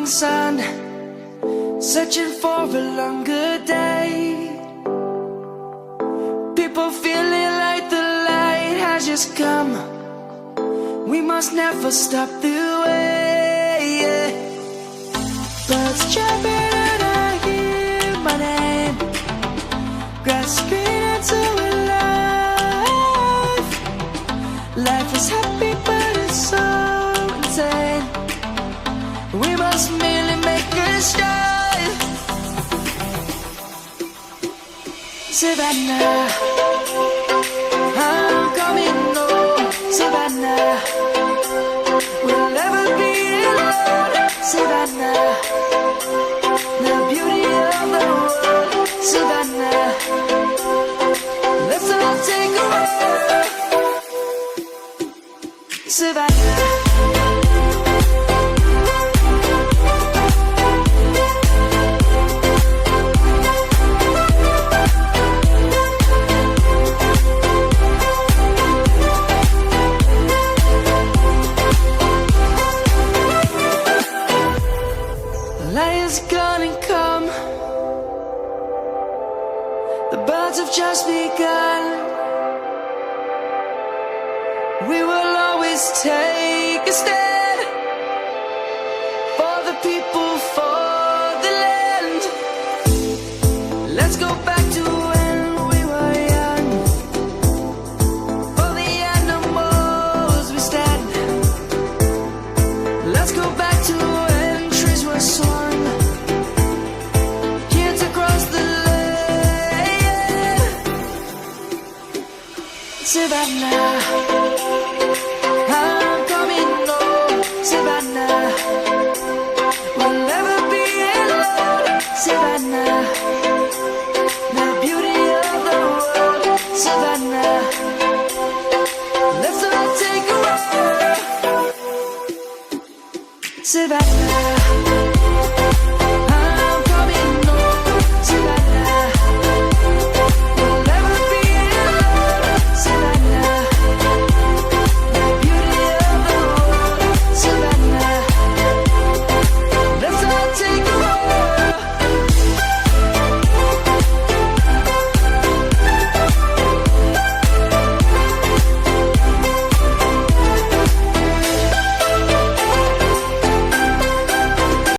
sun, searching for a longer day. People feeling like the light has just come. We must never stop the way. Birds chirping and I hear my name, grasping into a life. Life is happy but it's so insane. We must merely make a start. Savannah, I'm coming home. Savannah, we'll never be alone. Savannah, the beauty of the world. Savannah, let's all take a walk. Savannah. Light is gonna come. The birds have just begun. We will always take a stand for the people, for the land. Let's go back to when we were young. For the animals we stand. Let's go back to when trees were swung. Kids across the land. Savannah, I'm coming home. Savannah, we'll never be alone. Savannah, the beauty of the world. Savannah, let's all take a walk. Savannah.